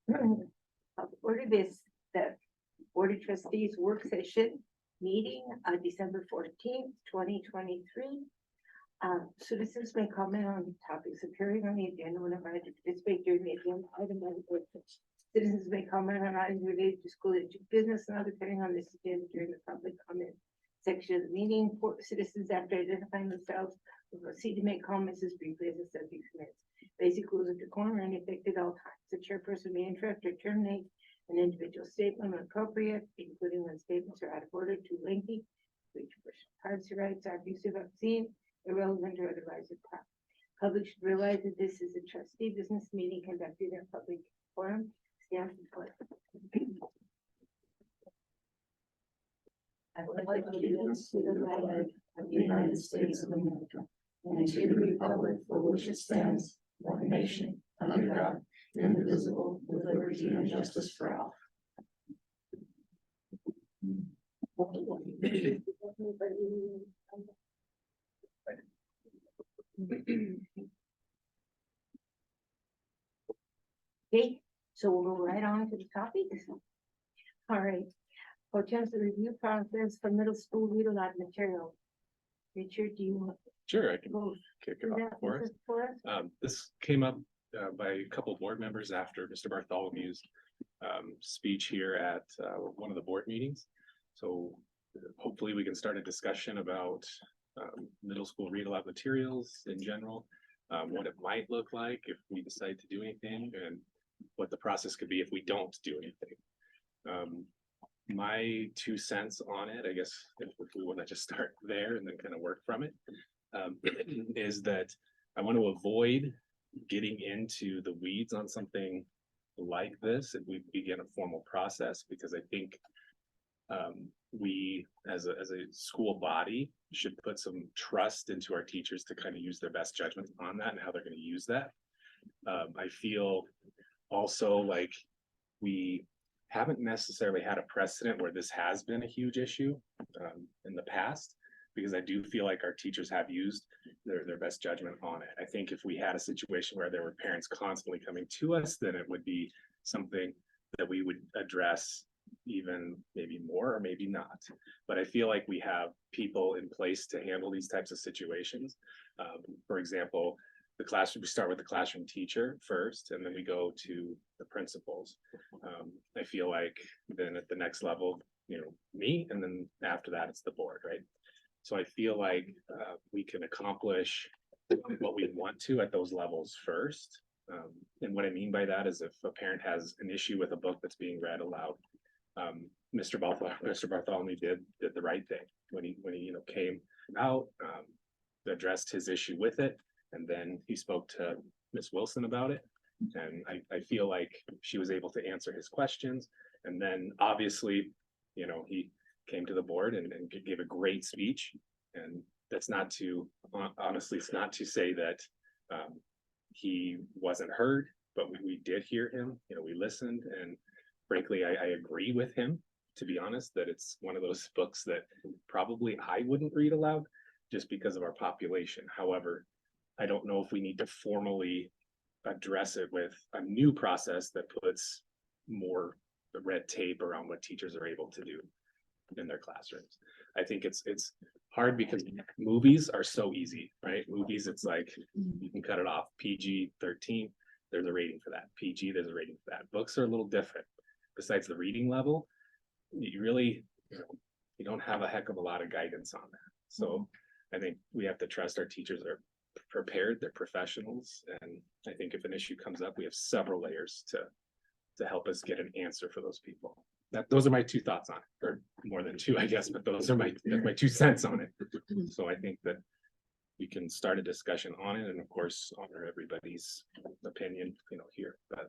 Order this, the Board of Trustees work session meeting, December 14th, 2023. Citizens may comment on topics appearing on the agenda when invited to participate during the agenda item by the board. Citizens may comment on items related to school business and other depending on this agenda during the public comment section of the meeting. For citizens, after identifying themselves, will proceed to make comments as briefly as the subject permits. Basic rules of decorum are in effect at all times. The chairperson may interrupt or terminate an individual statement when appropriate, including when statements are out of order, too lengthy, which privacy rights are abusive, obscene, irrelevant, or otherwise improper. Public should realize that this is a trustee business meeting conducted in a public forum. Stand for it. I pledge allegiance to the flag of the United States of America and to the republic for which it stands, one nation, under God, indivisible, with liberty and justice for all. Okay, so we'll go right on to the topics. All right. Hotels, the review process for middle school read aloud material. Richard, do you want Sure, I can to kick it do off that for us. for us? This came up by a couple of board members after Mr. Bartholomew's speech here at one of the board meetings. So hopefully we can start a discussion about middle school read aloud materials in general, what it might look like if we decide to do anything, and what the process could be if we don't do anything. My 2 cents on it, I guess, if we want to just start there and then kind of work from it, is that I want to avoid getting into the weeds on something like this if we begin a formal process, because I think we as a school body should put some trust into our teachers to kind of use their best judgment on that and how they're going to use that. I feel also like we haven't necessarily had a precedent where this has been a huge issue in the past, because I do feel like our teachers have used their best judgment on it. I think if we had a situation where there were parents constantly coming to us, then it would be something that we would address even maybe more or maybe not. But I feel like we have people in place to handle these types of situations. For example, the classroom, we start with the classroom teacher first, and then we go to the principals. I feel like then at the next level, me, and then after that, it's the board, right? So I feel like we can accomplish what we want to at those levels first. And what I mean by that is if a parent has an issue with a book that's being read aloud, Mr. Bartholomew did the right thing when he came out, addressed his issue with it, and then he spoke to Miss Wilson about it. And I feel like she was able to answer his questions. And then obviously, he came to the board and gave a great speech. And that's not to, honestly, it's not to say that he wasn't heard, but we did hear him. We listened, and frankly, I agree with him, to be honest, that it's one of those books that probably I wouldn't read aloud just because of our population. However, I don't know if we need to formally address it with a new process that puts more red tape around what teachers are able to do in their classrooms. I think it's hard because movies are so easy, right? Movies, it's like you can cut it off. PG-13, there's a rating for that. PG, there's a rating for that. Books are a little different. Besides the reading level, you really, you don't have a heck of a lot of guidance on that. So I think we have to trust our teachers are prepared, they're professionals, and I think if an issue comes up, we have several layers to help us get an answer for those people. Those are my 2 thoughts on it, or more than 2, I guess, but those are my 2 cents on it. So I think that we can start a discussion on it, and of course honor everybody's opinion, here. But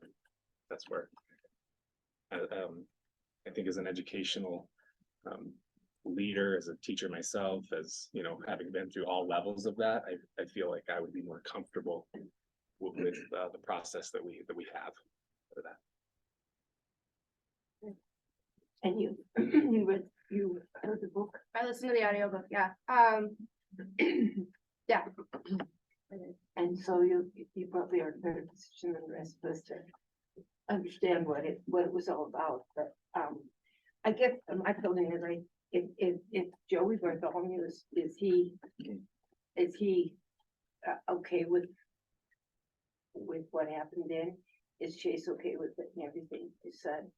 that's where I think as an educational leader, as a teacher myself, as having been through all levels of that, I feel like I would be more comfortable with the process that we have for that. And you heard the book? I listened to the audiobook, yeah. Yeah. And so you probably are in a better position than the rest of us to understand what it was all about, but, I guess my feeling is like, if Joey Bartholomew is he okay with what happened then? Is Chase okay with it and everything you said?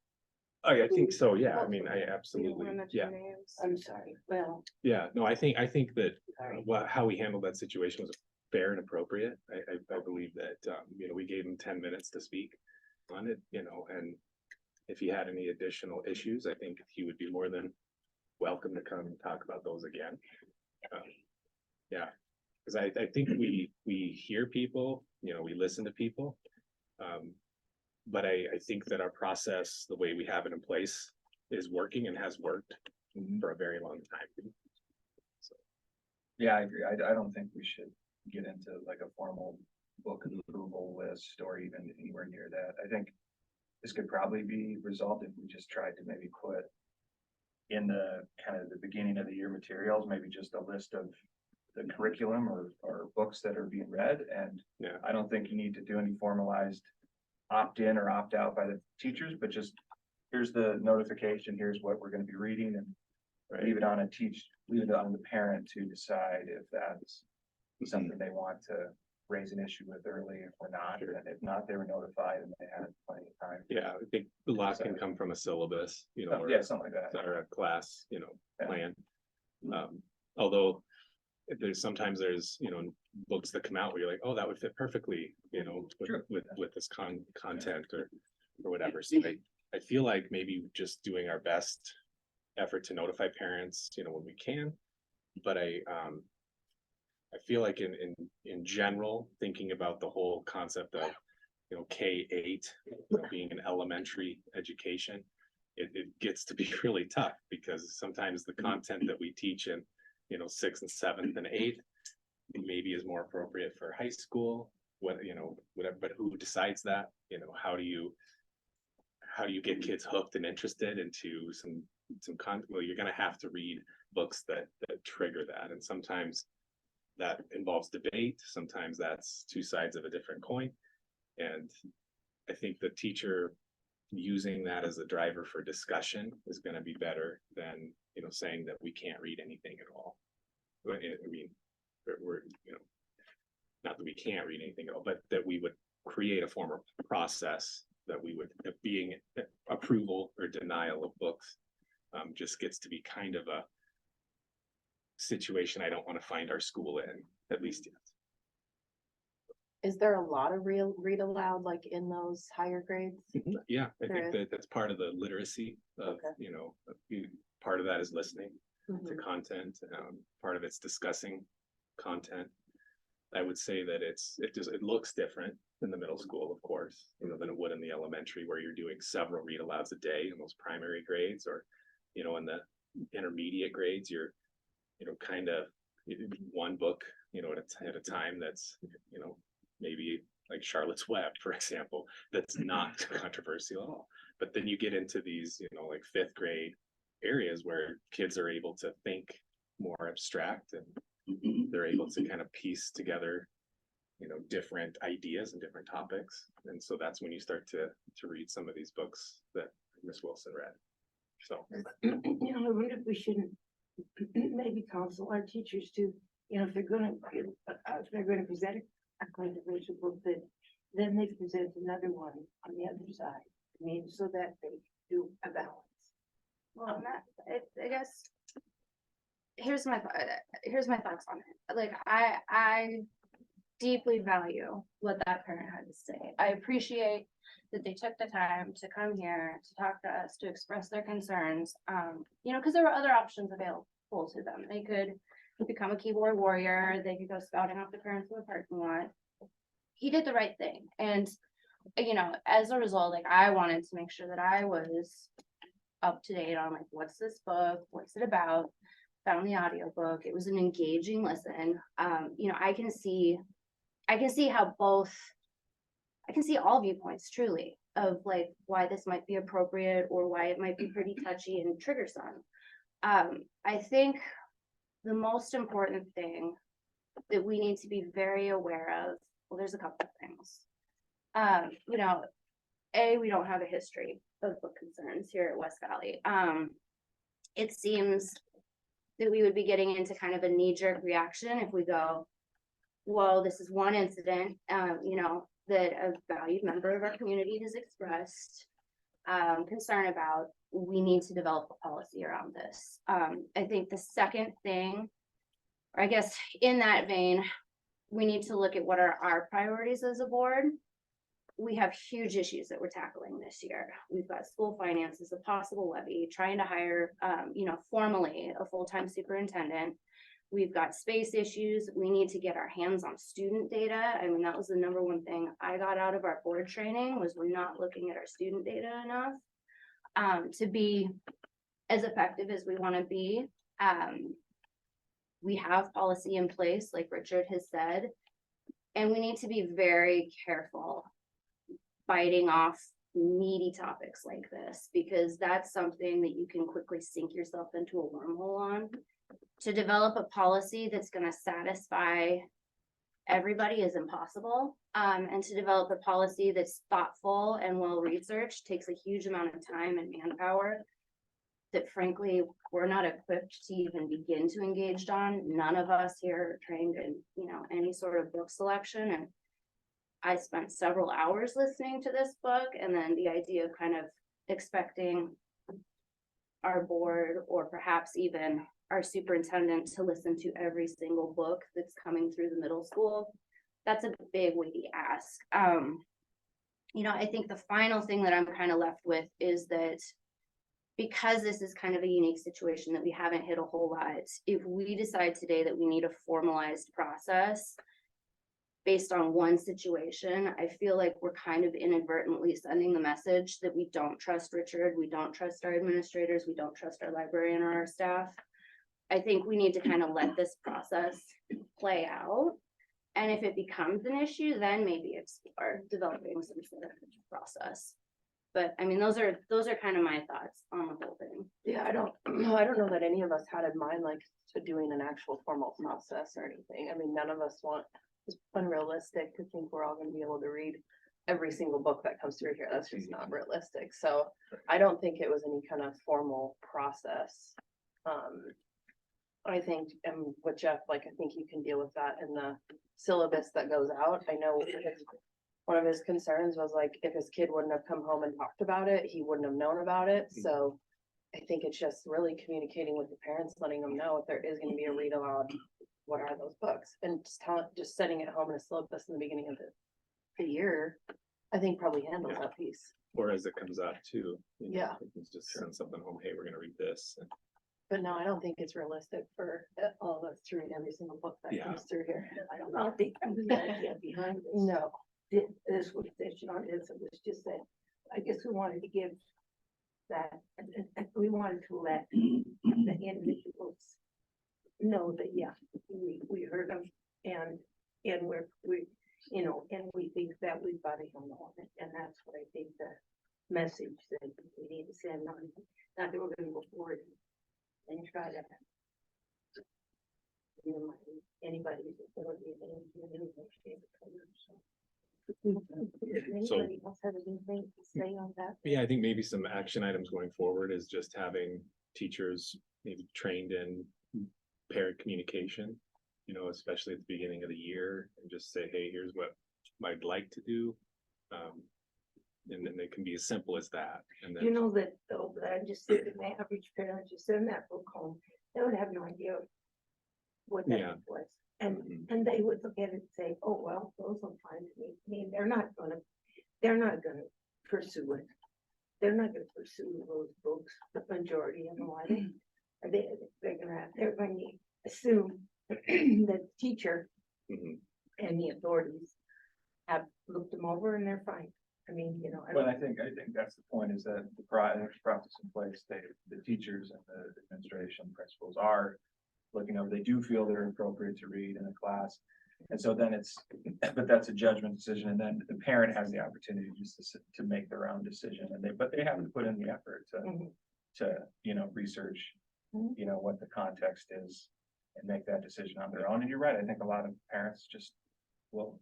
I think so, yeah, I Oh, mean, I We don't absolutely, wanna mention yeah, names. I'm sorry, well, yeah, no, I think that sorry. how we handled that situation was fair and appropriate. I believe that, you know, we gave him 10 minutes to speak on it, you know, and if he had any additional issues, I think he would be more than welcome to come and talk about those again. Yeah, because I think we hear people, you know, we listen to people. But I think that our process, the way we have it in place, is working and has worked for a very long time. Yeah, I agree. I don't think we should get into like a formal book approval list or even anywhere near that. I think this could probably be resolved if we just tried to maybe put in the kind of the beginning of the year materials, maybe just a list of the curriculum or books that are being read. And Yeah. I don't think you need to do any formalized opt-in or opt-out by the teachers, but just here's the notification, here's what we're gonna be reading, and leave it on leave it on the parent to decide if that's something they want to raise an issue with early or not, and if not, they were notified and they had plenty of time. Yeah, I think a lot can come from a syllabus, you know, Yeah, something like that. or a class, you know, Yeah. plan. Although sometimes there's, you know, books that come out where you're like, oh, that would fit perfectly, you know, Sure. with this content or whatever. So I feel like maybe just doing our best effort to notify parents, you know, when we can. But I feel like in general, thinking about the whole concept of, you know, K-8 being an elementary education, it gets to be really tough because sometimes the content that we teach in, you know, 6th and 7th and 8th maybe is more appropriate for high school, what, you know, whatever, but who decides that? You know, how do you get kids hooked and interested into some content? Well, you're gonna have to read books that trigger that, and sometimes that involves debate, sometimes that's two sides of a different coin. And I think the teacher using that as a driver for discussion is going to be better than, you know, saying that we can't read anything at all. I mean, we're, you know, not that we can't read anything at all, but that we would create a form of process that we would, being approval or denial of books, just gets to be kind of a situation I don't want to find our school in, at least yet. Is there a lot of read aloud like in those higher grades? Yeah, I There think that that's part of the literacy of, Okay. you know, part of that is listening to Mhm. content. Part of it's discussing content. I would say that it looks different in the middle school, of course, you know, than it would in the elementary, where you're doing several read alouds a day in those primary grades, or, you know, in the intermediate grades, you're, you know, kind of one book, you know, at a time. That's, you know, maybe like Charlotte's Web, for example, that's not controversial at all. But then you get into these, you know, like 5th grade areas where kids are able to think more abstract, and they're able to kind of piece together, you know, different ideas and different topics. And so that's when you start to read some of these books that Miss Wilson read. So, You know, I wonder if we shouldn't maybe counsel our teachers to, you know, if they're gonna present a controversial book, that then they present another one on the other side. I mean, so that they do a balance. Well, I guess here's my thoughts on it. Like I deeply value what that parent had to say. I appreciate that they took the time to come here to talk to us, to express their concerns. You know, because there were other options available to them. They could become a keyboard warrior. They could go spouting off the parents in the parking lot. He did the right thing, and you know, as a result, like I wanted to make sure that I was up to date on like what's this book, what's it about. Found the audiobook. It was an engaging listen. You know, I can see how I can see all viewpoints truly of like why this might be appropriate or why it might be pretty touchy and trigger some. I think the most important thing that we need to be very aware of, well, there's a couple of things. You know, we don't have a history of book concerns here at West Valley. It seems that we would be getting into kind of a knee-jerk reaction if we go, well, this is one incident, that a valued member of our community has expressed concern about. We need to develop a policy around this. I think the second thing, or I guess in that vein, we need to look at what are our priorities as a board. We have huge issues that we're tackling this year. We've got school finances, a possible levy, trying to hire, formally a full-time superintendent. We've got space issues. We need to get our hands on student data. I mean, that was the number one thing I got out of our board training, was we're not looking at our student data enough to be as effective as we want to be. We have policy in place, like Richard has said, and we need to be very careful biting off meaty topics like this, because that's something that you can quickly sink yourself into a wormhole on. To develop a policy that's going to satisfy everybody is impossible. And to develop a policy that's thoughtful and well-researched takes a huge amount of time and manpower that frankly, we're not equipped to even begin to engage on. None of us here are trained in, any sort of book selection. And I spent several hours listening to this book, and then the idea of kind of expecting our board or perhaps even our superintendent to listen to every single book that's coming through the middle school, that's a big weighty ask. I think the final thing that I'm kind of left with is that because this is kind of a unique situation that we haven't hit a whole lot, if we decide today that we need a formalized process based on one situation, I feel like we're kind of inadvertently sending the message that we don't trust Richard, we don't trust our administrators, we don't trust our librarian or our staff. I think we need to kind of let this process play out. And if it becomes an issue, then maybe explore developing some sort of process. But I mean, those are kind of my thoughts on the whole thing. Yeah, I don't know that any of us had in mind like to doing an actual formal process or anything. I mean, none of us it's unrealistic to think we're all gonna be able to read every single book that comes through here. That's just not realistic. So I don't think it was any kind of formal process. I think, and with Jeff, I think you can deal with that in the syllabus that goes out. I know one of his concerns was if his kid wouldn't have come home and talked about it, he wouldn't have known about it. So I think it's just really communicating with the parents, letting them know if there is going to be a read aloud, what are those books, and just sending it home in a syllabus in the beginning of the year, I think probably handles that piece. Or as it comes up too. Yeah. You can just send something home, hey, we're gonna read this. But no, I don't think it's realistic for all of us to read every single book that comes through here. I don't think I'm the idea behind this. No. This was it was just that, I guess we wanted to give that, and we wanted to let the individuals know that, yeah, we heard them, and we think that we've got to handle on it, and that's what I think the message that we need to send on, not that we're gonna go forward and try to anybody's ability in any way, shape, or form, so. Anybody else have anything to say on that? Yeah, I think maybe some action items going forward is just having teachers maybe trained in parent communication, especially at the beginning of the year, and just say, hey, here's what I'd like to do. And then it can be as simple as that. And then That though, but I'm just thinking the average parent, you send that book home, they would have no idea what that was. And they would look at it and say, oh, well, those will find me. I mean, they're not gonna pursue it. They're not gonna pursue those books, the majority of them, are they? They're going to assume that the teacher and the authorities have looked them over and they're fine. I mean, But I think that's the point, is that there's process in place, the teachers and the administration, principals are looking over, they do feel they're appropriate to read in a class. And so then but that's a judgment decision, and then the parent has the opportunity just to make their own decision, but they have to put in the effort to research, what the context is and make that decision on their own. And you're right, I think a lot of parents just will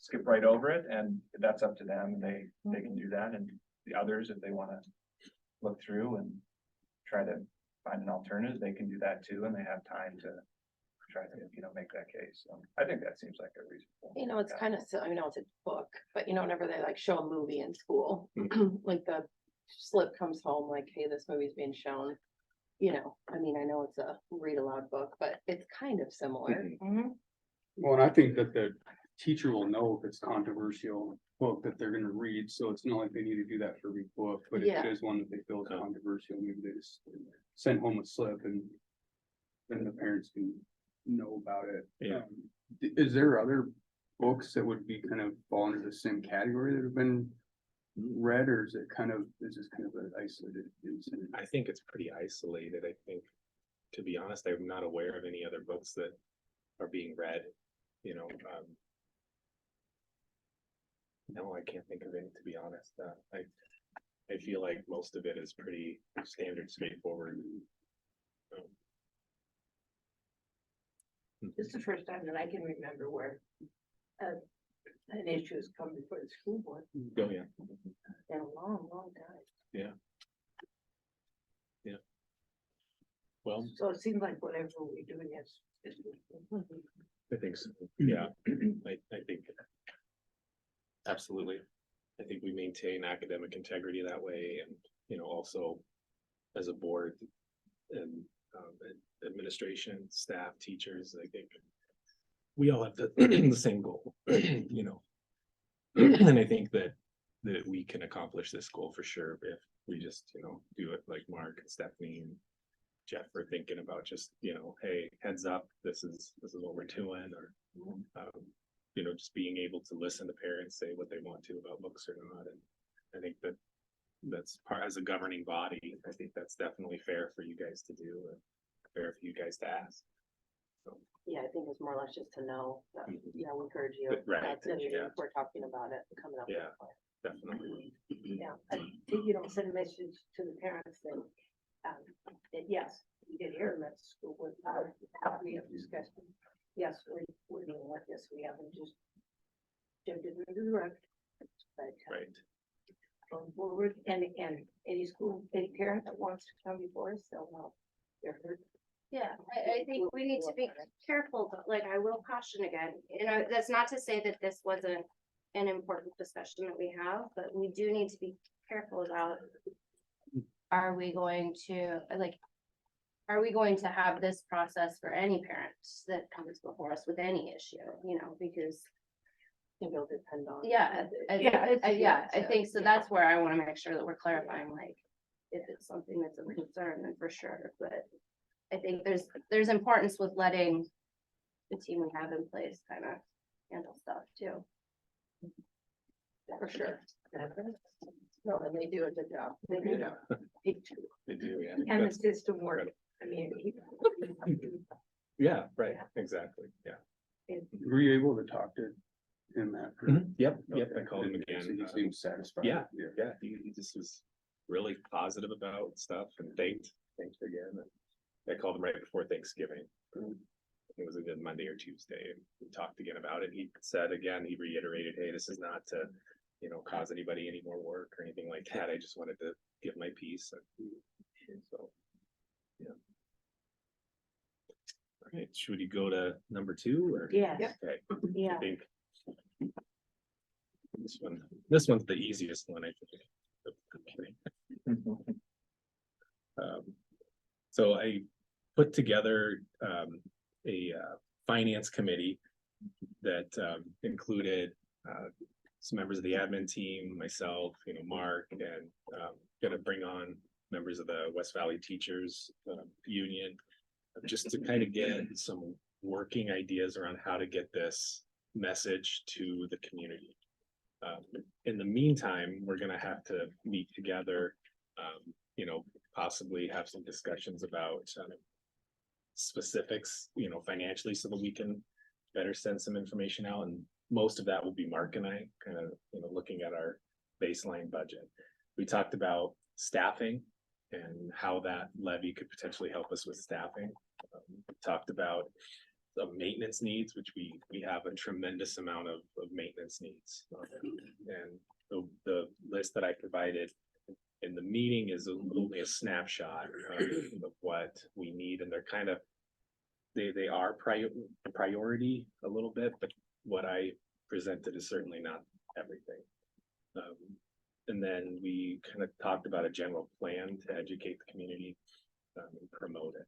skip right over it, and that's up to them, and they can do that, and the others, if they wanna look through and try to find an alternative, they can do that too, and they have time to try to, make that case. So I think that seems like a reasonable. It's kind of, I know it's a book, but whenever they like show a movie in school, like the slip comes home, like, hey, this movie's being shown. I know it's a read aloud book, but it's kind of similar. Well, and I think that the teacher will know if it's controversial book that they're gonna read, so it's not like they need to do that for every book, but if Yeah. it is one that they feel is controversial, maybe they just send home a slip and then the parents can know about it. Yeah. Is there other books that would be kind of fall into the same category that have been read, or is this kind of an isolated incident? I think it's pretty isolated. I think, to be honest, I'm not aware of any other books that are being read, No, I can't think of any, to be honest. I feel like most of it is pretty standard, straightforward. This is the first time that I can remember where an issue has come before the school board Oh, yeah, in a long, long time. well, So it seems like whatever we're doing is. I think so, yeah, I think. Absolutely. I think we maintain academic integrity that way, and, also as a board and administration, staff, teachers, I think we all have the same goal, And I think that we can accomplish this goal for sure if we just, do it like Mark and Stephanie and Jeff are thinking about, just, hey, heads up, this is what we're doing, or just being able to listen to parents say what they want to about books or not. And I think that's part, as a governing body, I think that's definitely fair for you guys to do, and fair for you guys to ask. So, Yeah, I think it's more or less just to know that, Mhm. we encourage you. Right, That's it, yeah. We're talking about it, and coming up with Yeah. a plan. definitely. Yeah, I think send a message to the parents that yes, we did hear them at school with, we have discussed. Yes, we're dealing with this, we haven't just jumped into the direct. But Right. going forward, and any parent that wants to come before us, they'll know. They're heard. Yeah, I think we need to be careful, but like I will caution again, that's not to say that this wasn't an important discussion that we have, but we do need to be careful about. Are we going to have this process for any parents that comes before us with any issue, because. I think it'll depend on. Yeah, I think so. That's where I wanna make sure that we're clarifying, like, if it's something that's of concern, then for sure, but. I think there's importance with letting the team we have in place kind of handle stuff too. For sure. No, and they do a good job. They do. Yeah, they do, yeah. And the That's- system work, I mean. Yeah, right, exactly, yeah. Were you able to talk to him after? Yep, I Okay. called him So again. he seems satisfied. Yeah, he just was really positive about stuff and thanked again. And I called him right before Thanksgiving. It was a good Monday or Tuesday, and we talked again about it. He said again, he reiterated, hey, this is not to, cause anybody any more work or anything like that. I just wanted to give my piece. And so, yeah. All right, should we go to number 2 or? Yes. Okay, I Yeah, think this one's the easiest one, I think. I'm kidding. So I put together a finance committee that included some members of the admin team, myself, Mark, and gonna bring on members of the West Valley Teachers Union, just to kind of get some working ideas around how to get this message to the community. In the meantime, we're gonna have to meet together, possibly have some discussions about specifics, financially, so that we can better send some information out. And most of that will be Mark and I kind of, looking at our baseline budget. We talked about staffing and how that levy could potentially help us with staffing. We talked about maintenance needs, which we have a tremendous amount of maintenance needs. And the list that I provided in the meeting is only a snapshot of what we need, and they're kind of, they are priority a little bit, but what I presented is certainly not everything. And then we kind of talked about a general plan to educate the community and promote it.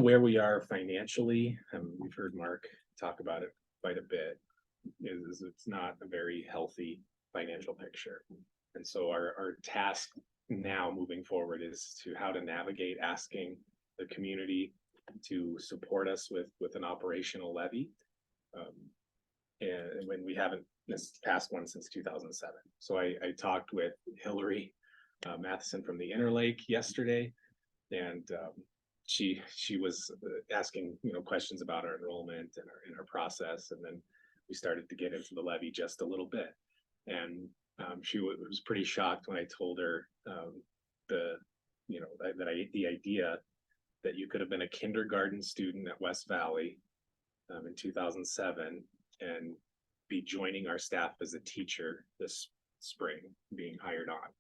Where we are financially, we've heard Mark talk about it quite a bit, is it's not a very healthy financial picture. And so our task now moving forward is to how to navigate asking the community to support us with an operational levy. And when we haven't passed one since 2007. So I talked with Hillary Matheson from the Interlake yesterday, and she was asking questions about our enrollment and our process, and then we started to get into the levy just a little bit. And she was pretty shocked when I told her the idea that you could have been a kindergarten student at West Valley in 2007 and be joining our staff as a teacher this spring, being hired on.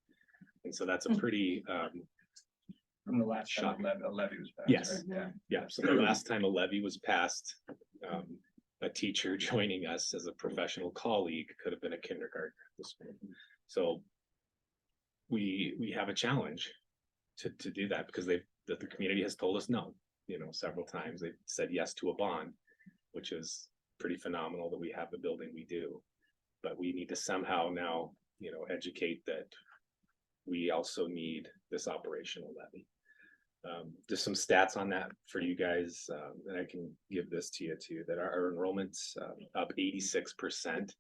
And so that's a pretty From the last Shock. time a levy was passed. Yes. Right? yeah. So the last time a levy was passed, a teacher joining us as a professional colleague could have been a kindergartner at the school. So we have a challenge to do that, because the community has told us no, several times. They've said yes to a bond, which is pretty phenomenal that we have the building we do. But we need to somehow now, educate that we also need this operational levy. Just some stats on that for you guys, and I can give this to you too, that our enrollment's up 86%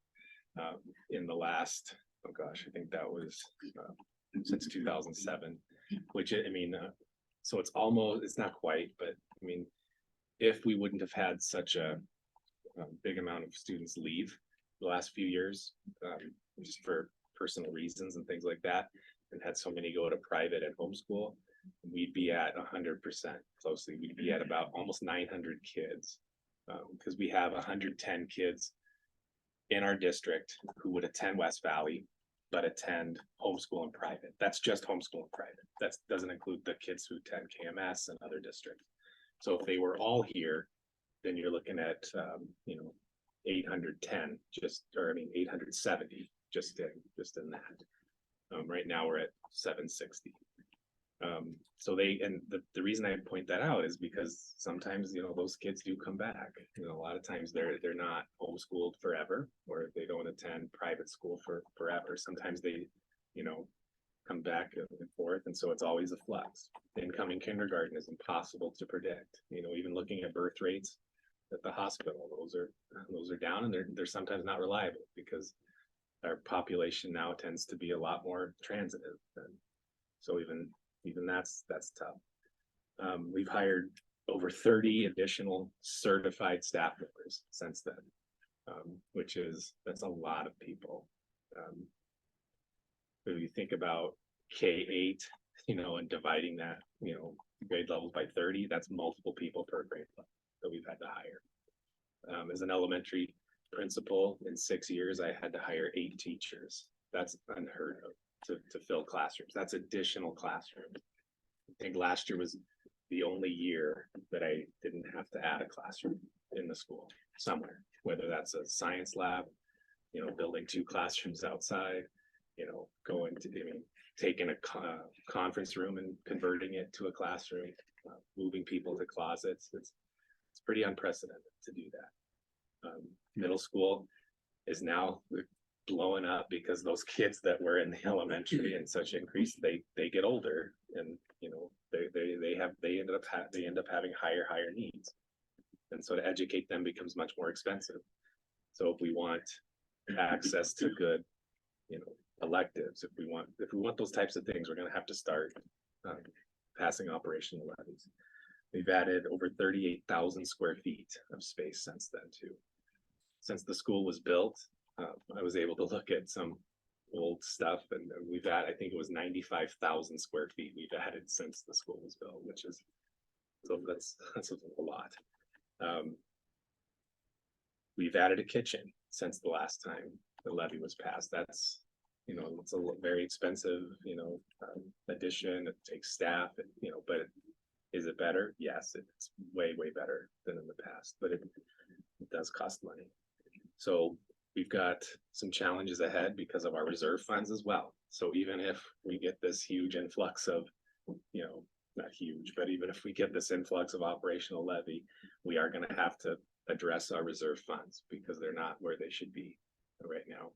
in the last, oh gosh, I think that was since 2007, which so it's not quite, but I mean, if we wouldn't have had such a big amount of students leave the last few years, just for personal reasons and things like that, and had so many go to private and homeschool, we'd be at 100% closely. We'd be at about almost 900 kids, because we have 110 kids in our district who would attend West Valley, but attend homeschool and private. That's just homeschool and private. That doesn't include the kids who attend KMS and other districts. So if they were all here, then you're looking at 810 870 just in that. Right now we're at 760. So the reason I point that out is because sometimes those kids do come back. A lot of times they're not homeschooled forever, or they don't attend private school forever. Sometimes they come back and forth, and so it's always a flux. Incoming kindergarten is impossible to predict. Even looking at birth rates at the hospital, those are down, and they're sometimes not reliable, because our population now tends to be a lot more transitive, and so even that's tough. We've hired over 30 additional certified staff members since then, that's a lot of people. If you think about K-8, and dividing that, grade levels by 30, that's multiple people per grade level that we've had to hire. As an elementary principal in 6 years, I had to hire 8 teachers. That's unheard of to fill classrooms. That's additional classrooms. I think last year was the only year that I didn't have to add a classroom in the school somewhere, whether that's a science lab, building 2 classrooms outside, taking a conference room and converting it to a classroom, moving people to closets. It's pretty unprecedented to do that. Middle school is now blowing up because those kids that were in the elementary in such increase, they get older, and they end up having higher needs, and so to educate them becomes much more expensive. So if we want access to good electives, if we want those types of things, we're going to have to start passing operational levies. We've added over 38,000 square feet of space since then too. Since the school was built, I was able to look at some old stuff, and we've had, I think it was 95,000 square feet we've added since the school was built, that's a lot. We've added a kitchen since the last time the levy was passed. That's, it's a very expensive, addition. It takes staff, but is it better? Yes, it's way, way better than in the past, but it does cost money. So we've got some challenges ahead because of our reserve funds as well. So even if we get this huge influx of, not huge, but even if we get this influx of operational levy, we are gonna have to address our reserve funds because they're not where they should be right now.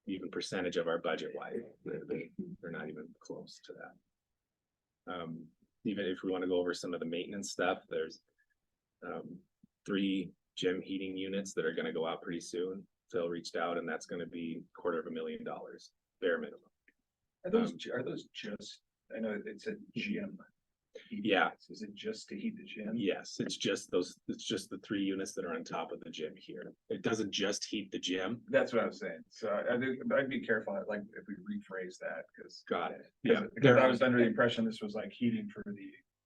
Even percentage of our budget wise, they're not even close to that. Even if we want to go over some of the maintenance stuff, there's 3 gym heating units that are going to go out pretty soon. Phil reached out and that's going to be $250,000 bare minimum. Are those just, I know it's a gym. Yeah. Is it just to heat the gym? Yes, it's just the 3 units that are on top of the gym here. It doesn't just heat the gym. That's what I was saying. So I'd be careful, like if we rephrase that, because. Got it. Yeah, Yeah. because I was under the impression this was like heating for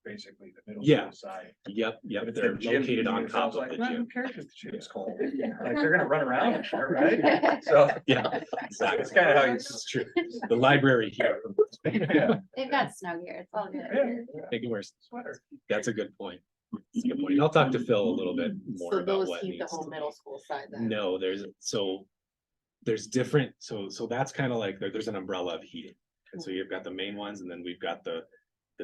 basically the middle Yeah. school side. Yep. But it's They're the gym located on heating, so I top was of like, the well, gym. who cares if the gym's cold? Like, they're gonna run around and shit, right? So. Yeah, exactly. It's kind of how you. It's true. The library here. Yeah. They've got snow gear, it's all good. Yeah. They can wear Sweater. That's a good point. That's a good point. I'll talk to Phil a little bit more So about those what heat the needs whole to middle be. school side then? No, there's different, so that's kind of like, there's an umbrella of heating. And so you've got the main ones, and then we've got the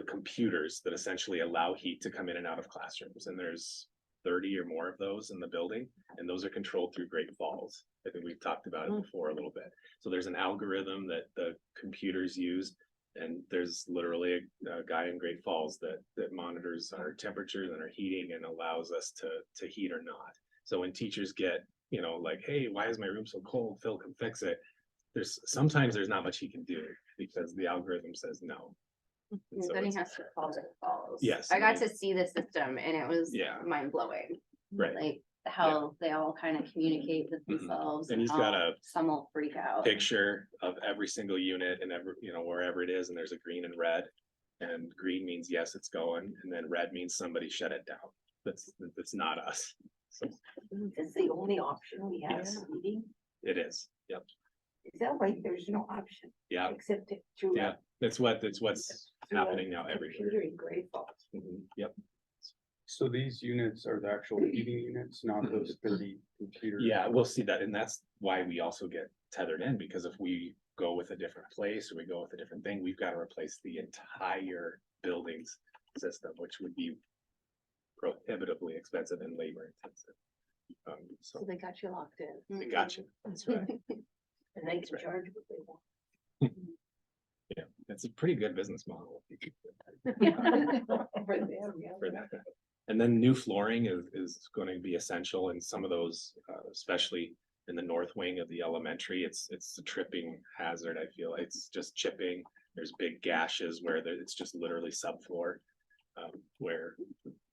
computers that essentially allow heat to come in and out of classrooms. And there's 30 or more of those in the building, and those are controlled through Great Falls. I think we've talked about it before a little bit. So there's an algorithm that the computers use. And there's literally a guy in Great Falls that monitors our temperatures and our heating and allows us to heat or not. So when teachers get, like, hey, why is my room so cold? Phil can fix it. Sometimes there's not much he can do because the algorithm says no. And So then he it's- has to call it falls. Yes, I got and to see the system and it was Yeah. mind blowing. Right. Like how they all kind of communicate with Mhm. themselves. And he's got how a some will freak out. Picture of every single unit and wherever it is, and there's a green and red. And green means yes, it's going, and then red means somebody shut it down. That's not us. So Is this the only option we have Yes. in meeting? it is. Yep. Is that right? There's no option Yeah. except to. Yeah. That's what's happening now everywhere. Computer in Great Falls. Yep. So these units are the actual heating units, not those 30 computers? Yeah, we'll see that. And that's why we also get tethered in, because if we go with a different place or we go with a different thing, we've got to replace the entire building's system, which would be prohibitively expensive and labor intensive. So So they got you locked in. I got you. That's right. And they That's can right. charge what they want. Yeah, it's a pretty good business model. For them, yeah. For that. And then new flooring is going to be essential in some of those, especially in the north wing of the elementary. It's a tripping hazard. I feel it's just chipping. There's big gashes where it's just literally subfloor, where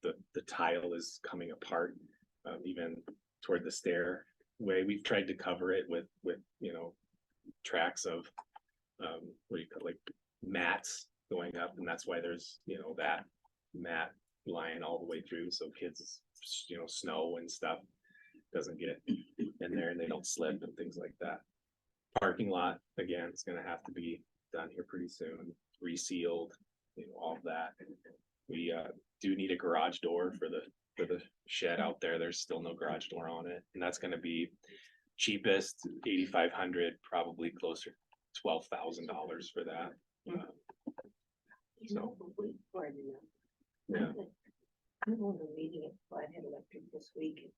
the tile is coming apart, even toward the stairway. We've tried to cover it with tracks of what do you call, like mats going up, and that's why there's that mat line all the way through, so kids snow and stuff doesn't get in there and they don't slip and things like that. Parking lot, again, it's gonna have to be done here pretty soon, resealed, all of that. We do need a garage door for the shed out there. There's still no garage door on it, and that's gonna be cheapest $8,500, probably closer to $12,000 for that. So, Wait for it, you know. yeah. I'm going to a meeting at Flathead Electric this week. And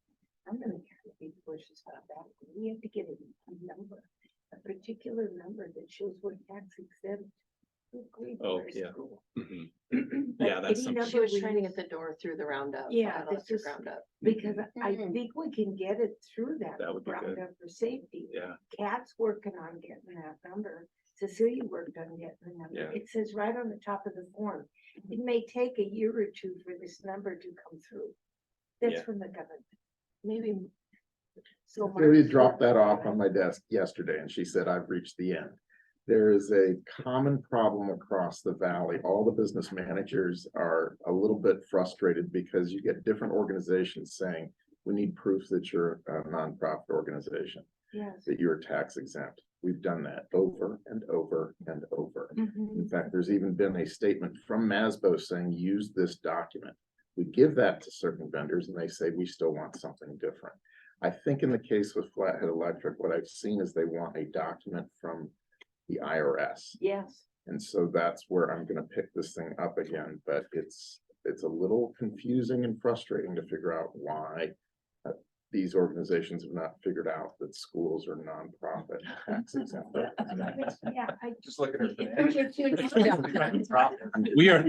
I'm gonna kind of beat the bushes about that. We have to get a number, a particular number that shows what tax exempt. Good grief, Oh, where's yeah. school? Mhm. But Yeah, that's any something. number She was we trying to use- get the door through the roundup. Yeah, the this electric is- roundup. Because I Mhm. think we can get it through that That would be good. roundup for safety. Yeah, Kat's working on getting that number. Cecilia worked on getting the number. Yeah. It says right on the top of the form. It may take a year or two for this number to come through. That's Yeah. from the government. Maybe. So Julie Mark's dropped that working off on my desk yesterday and she said, I've reached the end. There is a common problem across the valley. All the business managers are a little bit frustrated because you get different organizations saying, we need proof that you're a nonprofit organization, Yes. that you're tax exempt. We've done that over and over and over. Mhm. In fact, there's even been a statement from MASBO saying, use this document. We give that to certain vendors and they say, we still want something different. I think in the case with Flathead Electric, what I've seen is they want a document from the IRS. Yes. And so that's where I'm gonna pick this thing up again, but it's a little confusing and frustrating to figure out why these organizations have not figured out that schools are nonprofit tax exempt. Yeah, I. Just look at her. We are.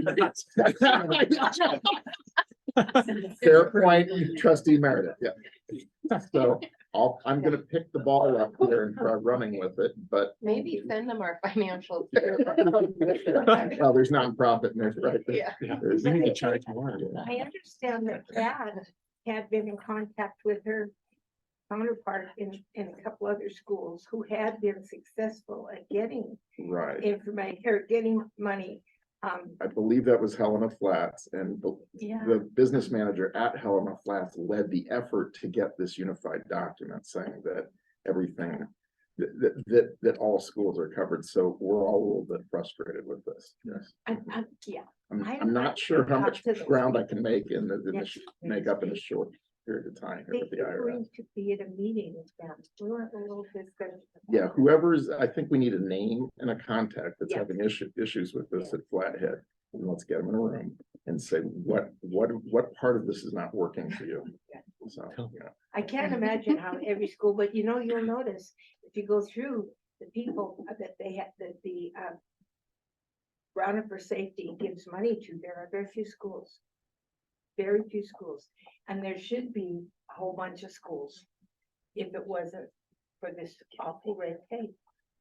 Fair point, trustee Meredith, yeah. So I'm gonna pick the ball up here and try running with it, but Maybe send them our financials. well, there's nonprofit in there, right? Yeah. There's- We need to charge more. I understand that Brad had been in contact with her counterpart in a couple other schools who had been successful at getting Right. information or getting money. I believe that was Helena Flats, and Yeah. the business manager at Helena Flats led the effort to get this unified document saying that everything, that all schools are covered. So we're all a little bit frustrated with this. Yes. Yeah. I'm not sure how much talked to them. ground I can make in the Yes. make up in a short period of time here with the They're going IRS. to be at a meeting with them. We want a little discussion. Yeah, whoever's, I think we need a name and a contact that's Yeah. having issues with this Yeah. at Flathead. And let's get them in a room and say, what part of this is not working for you? Yeah. So, yeah. I can't imagine how every school, but you'll notice if you go through the people that they have, that the Roundup for Safety gives money to, there are very few schools. Very few schools, and there should be a whole bunch of schools. If it wasn't for this awful red tape.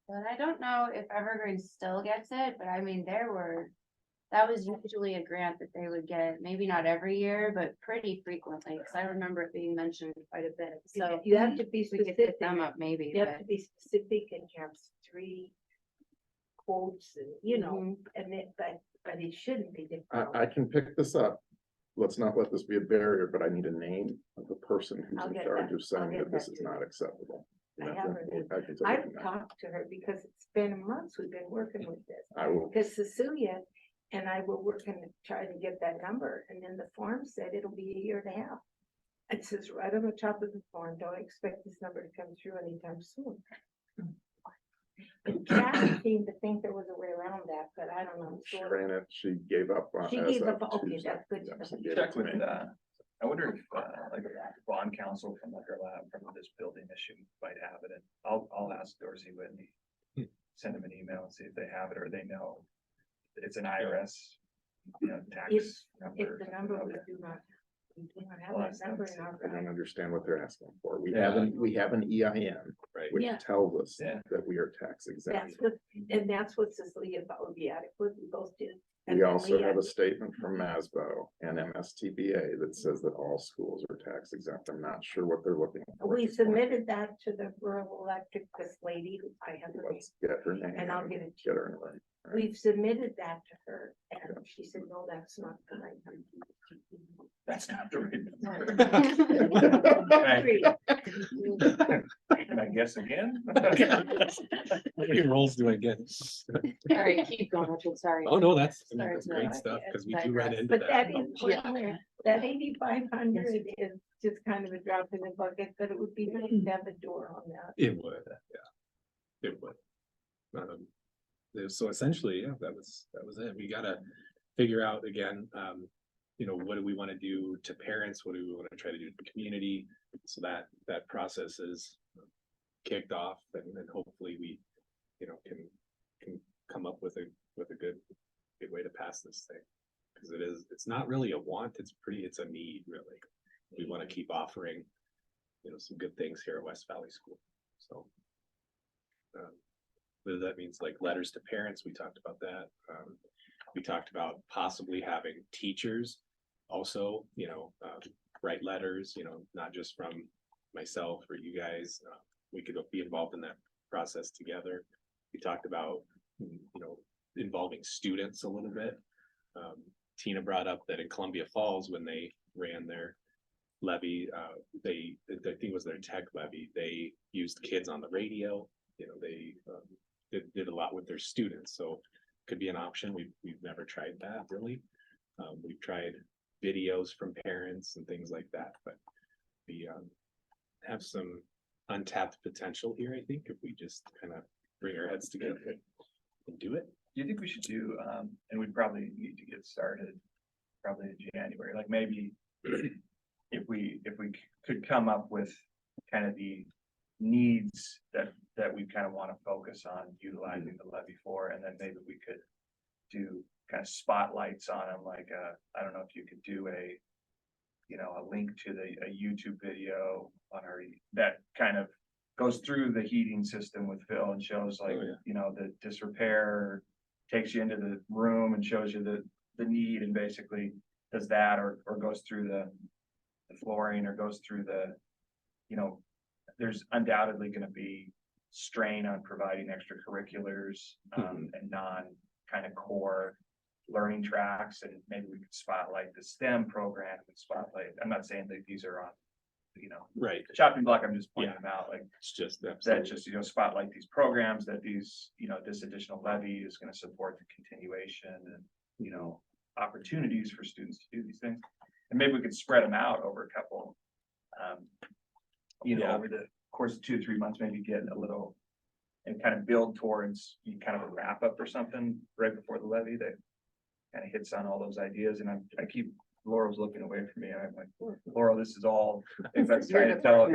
But I don't know if Evergreen still gets it, but I mean, that was usually a grant that they would get, maybe not every year, but pretty frequently, because I remember it being mentioned quite a bit, so. You have to be We could specific, hit them up maybe, you have but. to be specific and have 3 quotes and, Mhm. and it, but it shouldn't be difficult. I can pick this up. Let's not let this be a barrier, but I need a name of the person who's I'll in get charge that. of saying I'll get that this that is to you. not acceptable. I have her name. I can tell you I've that. talked to her because it's been months we've been working with this. I will, Because Cecilia and I were working to try to get that number, and then the form said it'll be a year and a half. It says right on the top of the form, don't expect this number to come through anytime soon. But Kathy seemed to think there was a way around that, but I don't know. she ran it, she gave up on. She as gave of up, okay, Tuesday. that's good. Yeah, she gave it Check to with, me. I wonder if, like, bond counsel from Liquor Lab from this building issue might have it, and I'll ask Dorsey Whitney. Send them an email and see if they have it, or they know it's an IRS, tax If the number we number. do not have Well, that number in our. I don't understand what they're asking for. We Yeah. have an EIN, Right. which Yeah. tells us Yeah. that we are tax exempt. That's what Cecilia thought would be adequate, we both did. And We then also have had- a statement from MASBO and MSTBA that says that all schools are tax exempt. I'm not sure what they're looking for. We submitted that to the rural electric, this lady, who I have her name. Let's get her name. And I'll get it to Get her in the right. We've submitted that to her, and she said, no, that's not the right number. That's not the right number. Agreed. Can I guess again? How many rolls do I get? All right, keep going, Richard, sorry. Oh, no, that's Sorry to great stuff, because we do run digress. into But that. that is, that 8,500 is just kind of a drop in the bucket, but it would be nice to have a door on that. It would, yeah. It would. So essentially, yeah, that was it. We gotta figure out again, what do we want to do to parents? What do we want to try to do to the community? So that process is kicked off, and then hopefully we, can come up with a good way to pass this thing. Because it's not really a want, it's a need, really. We want to keep offering, some good things here at West Valley School, so. Whether that means like letters to parents, we talked about that. We talked about possibly having teachers also, write letters, not just from myself or you guys. We could be involved in that process together. We talked about, involving students a little bit. Tina brought up that in Columbia Falls, when they ran their levy, I think it was their tech levy, they used kids on the radio. They did a lot with their students, so could be an option. We've never tried that really. We've tried videos from parents and things like that, but we have some untapped potential here, I think, if we just kind of bring our heads together and do it. Do you think we should do, and we'd probably need to get started probably in January, like maybe if we could come up with kind of the needs that we kind of want to focus on utilizing the levy for, and then maybe we could do kind of spotlights on them, like I don't know if you could do a link to a YouTube video on our, that kind of goes through the heating system with Phil and shows like, the disrepair, takes you into the room and shows you the need, and basically does that, or goes through the flooring, or goes through the, there's undoubtedly going to be strain on providing extracurriculars, and non kind of core learning tracks, and maybe we could spotlight the STEM program and spotlight. I'm not saying that these are on, Right. chopping block. I'm just pointing them out, like It's just that, absolutely. just, spotlight these programs, that these, this additional levy is going to support the continuation and, opportunities for students to do these things. And maybe we could spread them out over a couple, Yeah. over the course of 2 or 3 months, maybe get a little and kind of build towards kind of a wrap up or something right before the levy that kind of hits on all those ideas. And I keep, Laurel's looking away from me. I'm like, Laurel, this is all, if I'm trying to tell.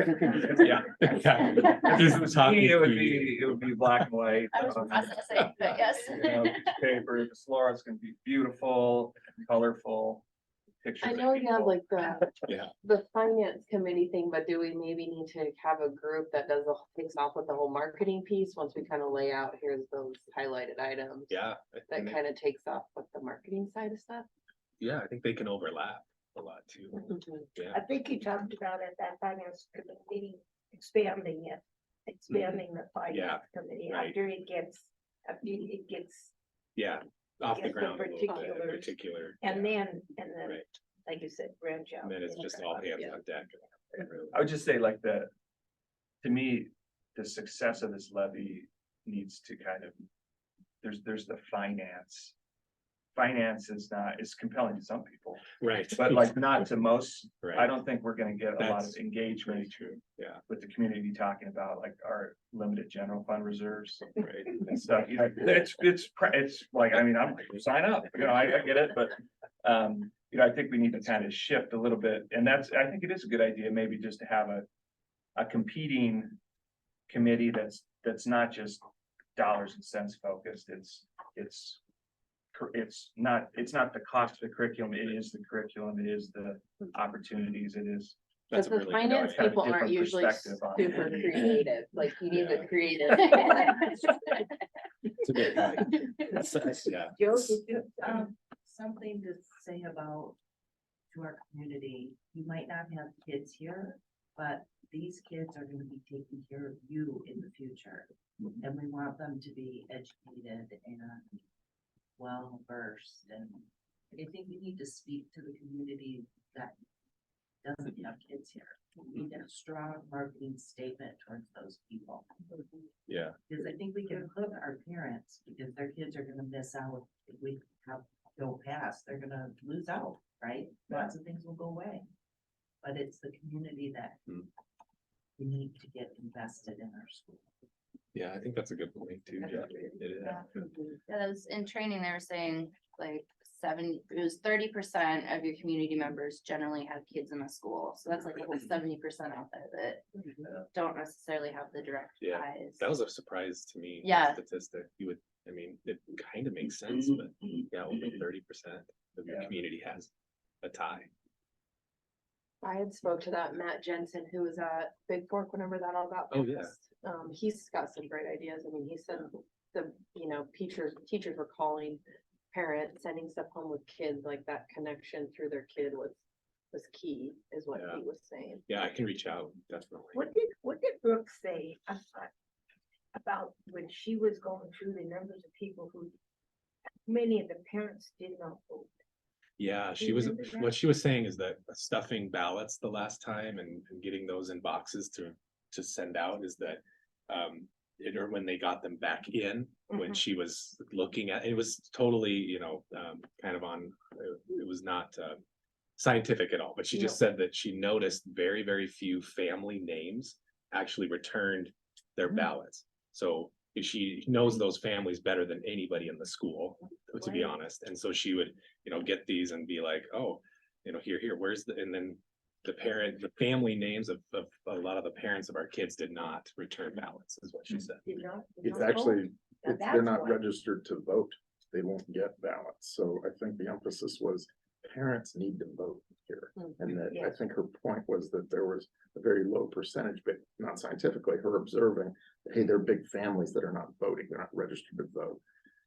Yeah. If it was me, it would be black and white. I was processing, but yes. Paper, this Laura's gonna be beautiful, colorful. Pictures. I of know you have people. like Yeah. the finance committee thing, but do we maybe need to have a group that takes off with the whole marketing piece once we kind of lay out, here's those highlighted items? Yeah. That kind of takes off with the marketing side of stuff? Yeah, I think they can overlap a lot too. Yeah. I think you talked about at that finance committee, expanding the finance committee right. after it gets, Yeah. Off the Get the ground a little bit, particulars. particular. and yeah, then, Right. like you said, branch out. And then it's just all hands on deck. I would just say like to me, the success of this levy needs to kind of, there's the finance. Finance is compelling to some people, Right. but like not to most. Right. I don't think we're gonna get a lot That's of engagement Very true. Yeah. with the community talking about like our limited general fund reserves Right. and stuff. It's like, I mean, I'm like, sign up, I get it, but I think we need to kind of shift a little bit, and I think it is a good idea, maybe just to have a competing committee that's not just dollars and cents focused. It's not the cost of the curriculum, it is the curriculum, it is the opportunities, it is. That's But a the really good finance kind of people aren't different usually perspective on it. super creative, like you need the Yeah. creative. It's a good point. Yeah. Joe, did you, Something to say about to our community, you might not have kids here, but these kids are gonna be taking care of you in the future. And we want them to be educated and well versed, and I think we need to speak to the community that doesn't have kids here. We need a strong marketing statement towards those people. Yeah. Because I think we can hook our parents, because their kids are gonna miss out if we have go past, they're gonna lose out, right? Lots of things will go away. But it's the community that Hmm. we need to get invested in our school. Yeah, I think that's a good point too, Jeff. It is. Yeah, that was in training, they were saying like it was 30% of your community members generally have kids in the school. So that's like a whole 70% out there that don't necessarily have the direct Yeah, ties. That was a surprise to me. Yeah. Statistic, it kind of makes sense, but yeah, only 30% of your Yeah. community has a tie. I had spoke to that Matt Jensen, who was at Big Fork whenever that all got Oh, yeah. passed. He's got some great ideas. I mean, he said teachers were calling parents, sending stuff home with kids, like that connection through their kid was key, is what Yeah. he was saying. Yeah, I can reach out, definitely. what did Brooke say? about when she was going through the numbers of people who, many of the parents did not vote. Yeah, Do she you was, remember that? what she was saying is that stuffing ballots the last time and getting those in boxes to send out is that. Or when they got them back in, when Mhm. she was looking at, it was totally, kind of on, it was not, scientific at all, but she just said that she noticed very, very few family names actually returned their Mm. ballots. So if she knows those families better than anybody in the school, to be Right. honest, and so she would, get these and be like, oh, here, where's and then the family names of a lot of the parents of our kids did not return ballots, is what she said. Did not. did It's not vote. actually, Now they're that's not why. registered to vote. They won't get ballots. So I think the emphasis was parents need to vote here. And that, I Yes. think her point was that there was a very low percentage, but not scientifically, her observing, hey, there are big families that are not voting, they're not registered to vote.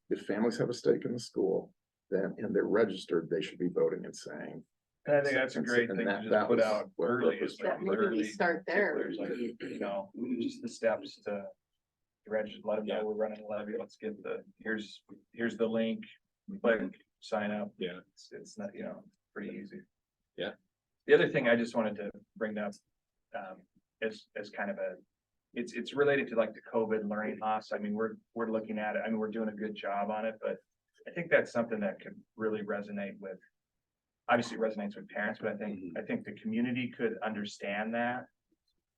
If families have a stake in the school, then, and they're registered, they should be voting and saying. And I think that's a And so- great and thing to that just put was out what early. was is that like Maybe we early start there. particulars, like, just the steps to register, let them know we're running a levy, let's get here's the link, click, sign up. Yeah. It's not, pretty easy. Yeah. The other thing I just wanted to bring up, as kind of it's related to like the COVID learning loss. I mean, we're looking at it, I mean, we're doing a good job on it, but I think that's something that could really resonate with, obviously it resonates with parents, but I think the community could understand that.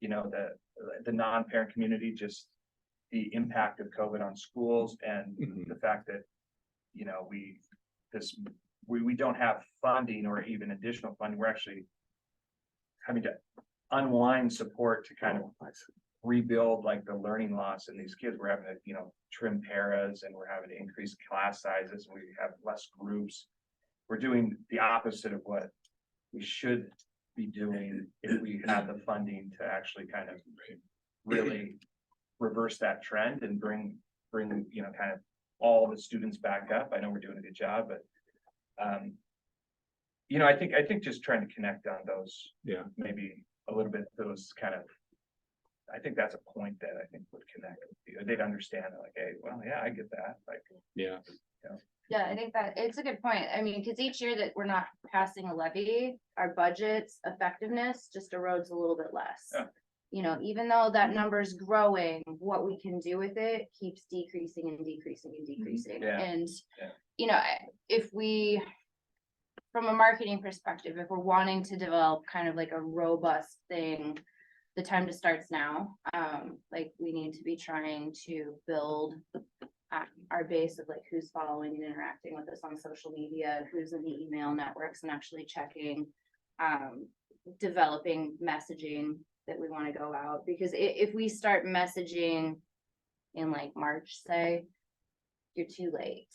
The non-parent community, just the impact of COVID on schools and Mhm. the fact that, we don't have funding or even additional funding. We're actually having to unwind support to kind of rebuild like the learning loss in these kids. We're having to, trim paras, and we're having to increase class sizes. We have less groups. We're doing the opposite of what we should be doing if we had the funding to actually kind of really reverse that trend and bring, kind of all the students back up. I know we're doing a good job, but I think just trying to connect on those, Yeah. maybe a little bit, those kind of, I think that's a point that I think would connect with you. They'd understand it, like, hey, well, yeah, I get that. Like, Yeah. Yeah, I think that it's a good point. I mean, because each year that we're not passing a levy, our budget's effectiveness just erodes a little bit less. Yeah. Even though that number's growing, what we can do with it keeps decreasing and decreasing and decreasing. Yeah. And, Yeah. if we, from a marketing perspective, if we're wanting to develop kind of like a robust thing, the time to start's now. Like we need to be trying to build our base of like who's following and interacting with us on social media, who's in the email networks and actually checking, developing messaging that we want to go out. Because if we start messaging in like March, say, you're too late.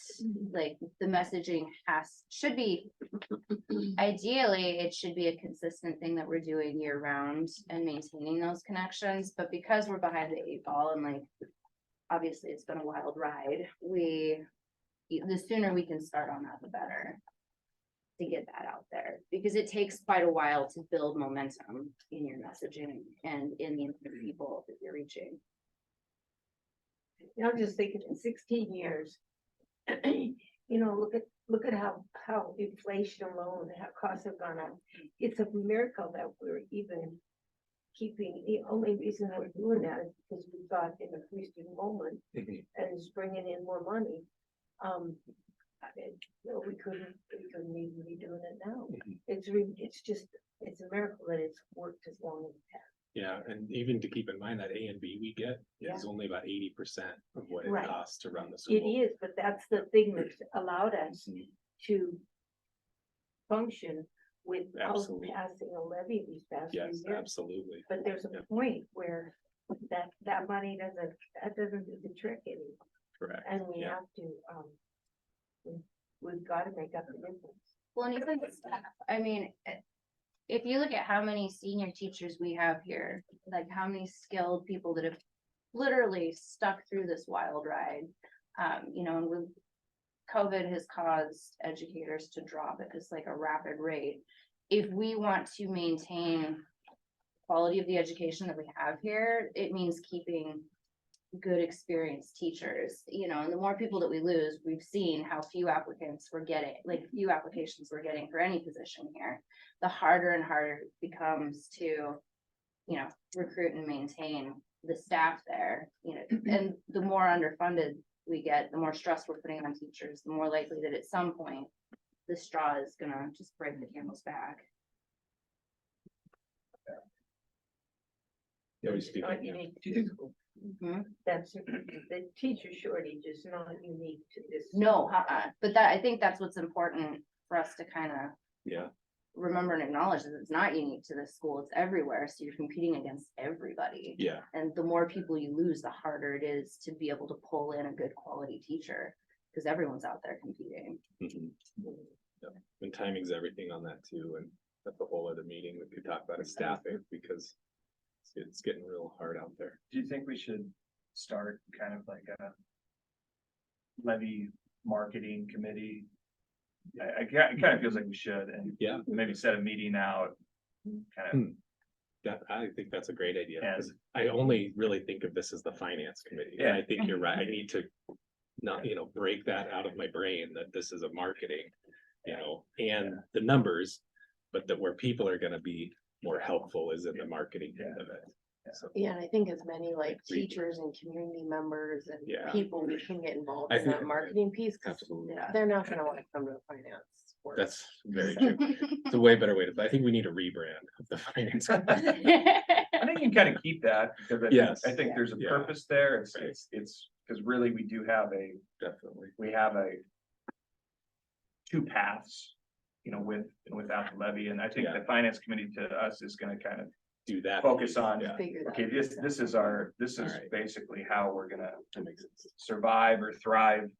Like the messaging should be, ideally, it should be a consistent thing that we're doing year round and maintaining those connections. But because we're behind the 8 ball and like, obviously it's been a wild ride, the sooner we can start on that, the better. To get that out there, because it takes quite a while to build momentum in your messaging and in the people that you're reaching. I'm just thinking in 16 years, look at how inflation alone, how costs have gone up. It's a miracle that we're even keeping. The only reason that we're doing that is because we got an increased enrollment Mhm. and it's bringing in more money. We couldn't even be doing it now. Mhm. It's a miracle that it's worked as long as it has. Yeah, and even to keep in mind that A and B we get is only about 80% of what it Right. costs to run the It school. is, but that's the thing that's allowed us Mhm. to function without Absolutely. passing a levy these past few Yes, years. absolutely. But there's a Yep. point where that money doesn't do the trick anymore. Correct. And we Yeah. have to, we've got to make up the difference. Well, and even the staff, I mean, if you look at how many senior teachers we have here, like how many skilled people that have literally stuck through this wild ride. And with COVID has caused educators to drop at just like a rapid rate. If we want to maintain quality of the education that we have here, it means keeping good experienced teachers, you know, and the more people that we lose, we've seen how few applicants we're getting, like few applications we're getting for any position here. The harder and harder it becomes to, you know, recruit and maintain the staff there, you know, and the more underfunded we get, the more stress we're putting on teachers, the more likely that at some point the straw is gonna just break the camel's back. Yeah, we speak. Not Yeah. unique Do you to think- school. Mhm. That's, the teacher shortage is not unique to this. No, but that, I think that's what's important for us to kind of Yeah, remember and acknowledge that it's not unique to this school, it's everywhere, so you're competing against everybody. yeah, And the more people you lose, the harder it is to be able to pull in a good quality teacher, because everyone's out there competing. mhm. Yeah. And timing's everything on that too, and that's a whole other meeting we could talk about is staffing, because it's getting real hard out there. Do you think we should start kind of like a levy marketing committee? It kind of feels like we should, and Yeah, maybe set a meeting out. Kind of, that, I think that's a great idea, And- 'cause I only really think of this as the finance committee, and I think you're right, I need to not, you know, break that out of my brain, that this is a marketing, you know, and the numbers, but that where people are gonna be more helpful is in the marketing end of it. So, Yeah, and I think as many like Agree. teachers and community members and Yeah. people we can get involved I in that think- marketing piece, cause absolutely, they're not gonna wanna come to a finance. work. that's very true, it's a way better way to, I think we need a rebrand of the finance. committee. I think you can kind of keep that, because Yes. I think there's a Yeah. purpose there, Right. it's, because really, we do have Definitely, we have two paths, you know, with and without the levy, and I think Yeah. the finance committee to us is gonna kind of do that. focus piece, on, yeah, Figure that okay, out. this is Alright. basically how we're gonna that makes sense. survive or thrive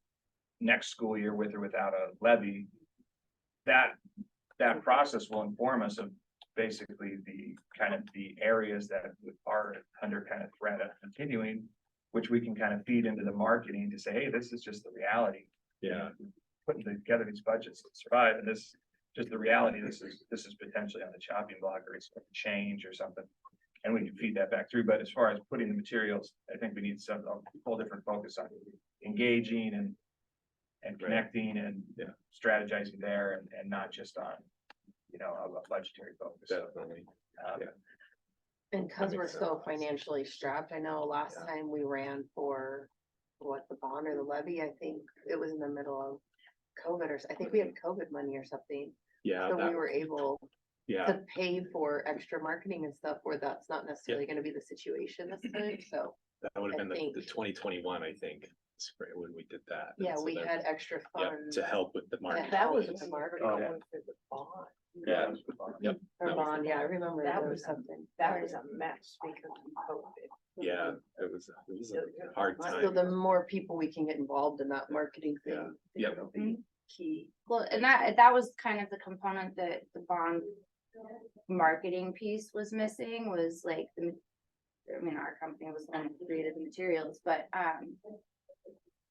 next school year with or without a levy. That process will inform us of basically the kind of the areas that are under kind of threat of continuing, which we can kind of feed into the marketing to say, hey, this is just the reality. Yeah, Putting together these budgets to survive, and this, just the reality, this is potentially on the chopping block, or it's going to change or something. And we can feed that back through, but as far as putting the materials, I think we need a whole different focus on engaging and connecting and Yeah. strategizing there, and not just on, you know, a budgetary focus. So, definitely, um, yeah. And cause That we're makes so sense. financially strapped, I know last Yeah. time we ran for the bond or the levy, I think it was in the middle of COVID I think we had COVID money or something. Yeah, So we that, were able yeah, to pay for extra marketing and stuff where that's not necessarily gonna be the situation this time, so. that would have I been the think- 2021, I think, spring when we did that. And Yeah, so we that- had extra Yeah, funds. to help with the to market. That was help with the the marketing. Oh, yeah. one for the bond. Yeah. Yep. Or that was- bond, yeah, I remember That there was was something. That was a mess because of COVID. Yeah, it was a hard So time. the more people we can get involved in that marketing Yeah. thing, Yep. it'll be key. Well, and that was kind of the component that the bond marketing piece was missing, was like, I mean, our company was the one who created the materials, but,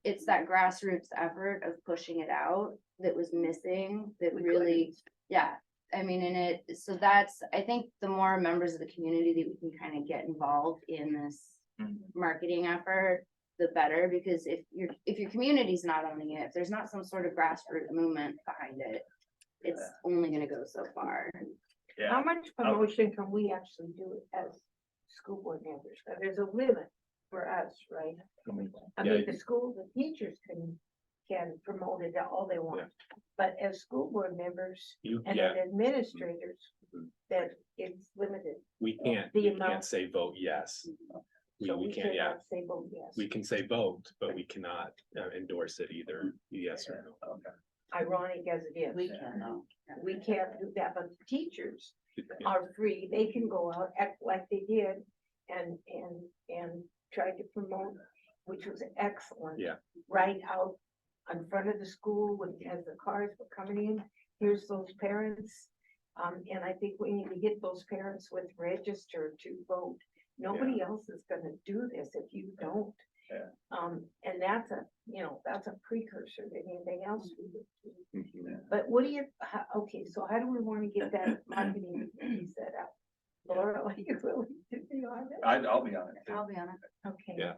it's that grassroots effort of pushing it out that was missing, that really, yeah. I mean, so that's, I think the more members of the community that we can kind of get involved in this marketing effort, the better, because if your community's not owning it, if there's not some sort of grassroots movement behind it, it's only gonna go so far. Yeah. How much promotion can we actually do as school board members? Now, there's a limit for us, right? I Yeah. mean, the teachers can promote it all they want. But as school board members You, and yeah, as administrators, Mhm. that it's limited. we can't amount. say vote yes. So We can't, yeah, cannot say, well, yes. we can say vote, but we cannot endorse it either, yes or no. Okay. Ironic as it is. We can though. We can't do that, but the teachers Yeah. are free. They can go out, act like they did and try to promote, which was excellent. Yeah. Right out in front of the school when, as the cars were coming in, here's those parents. And I think we need to get those parents with register to vote. Nobody else is gonna do this if you don't. Yeah. And that's a precursor to anything else we would do. Mhm. But what do you, okay, so how do we want to get that marketing piece set up? Laura, are you willing to be on it? I'll be on it too. I'll be on it. Okay. Yeah.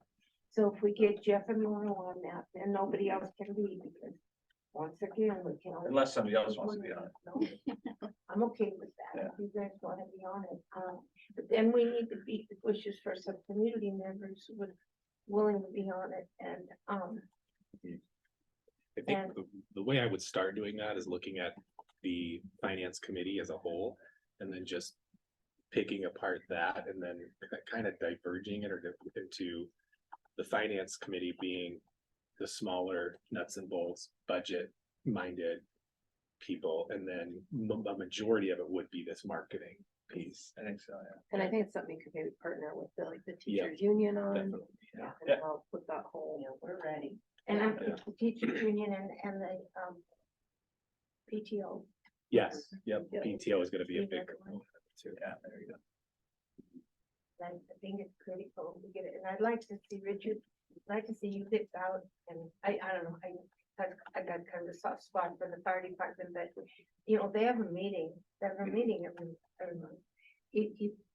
So if we get Jeff and Laura on that, then nobody else can be, because once again, we can. only- Unless somebody else wants to be on it. I'm okay with that, if you guys wanna be on it, but then we need to beat the bushes for some community members who would willing to be on it, and, I think the way I would start doing that is looking at the finance committee as a whole, and then just picking apart that and then kind of diverging it or into the finance committee being the smaller nuts and bolts budget minded people, and then the majority of it would be this marketing piece. I think so, yeah. And I think it's something you could maybe partner with the, like, the Yeah, teachers union on. Definitely. Yeah, Yeah. and help with that whole. yeah, we're ready. And I'm Yeah. the teachers union and the, PTO. Yes, yep, Yeah. PTO is gonna be a Yeah. big component of it too. Yeah, there you go. I think it's critical to get it, and I'd like to see Richard, I'd like to see you get out, and I don't know, I got kind of a soft spot for the fire department, but, you know, they have a meeting, every month.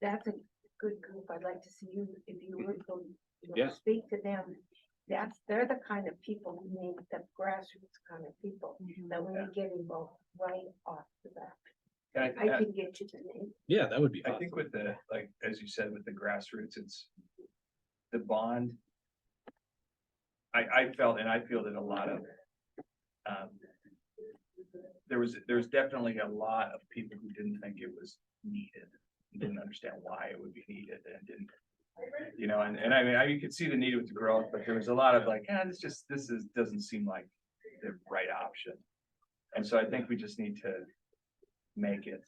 That's a good group, I'd like to see you, if you would go, you know, Yeah. speak to them. They're the kind of people we need, the grassroots kind of people, that we need to get involved right off the bat. And I can get you the name. Yeah, that would be I think awesome. with the, like, as you said, with the grassroots, it's the bond. I felt, and I feel that a lot of, there's definitely a lot of people who didn't think it was needed. Didn't understand why it would be needed and didn't, you know, and I mean, you could see the need with the growth, but there was a lot of like, doesn't seem like the right option. And so I think we just need to make it,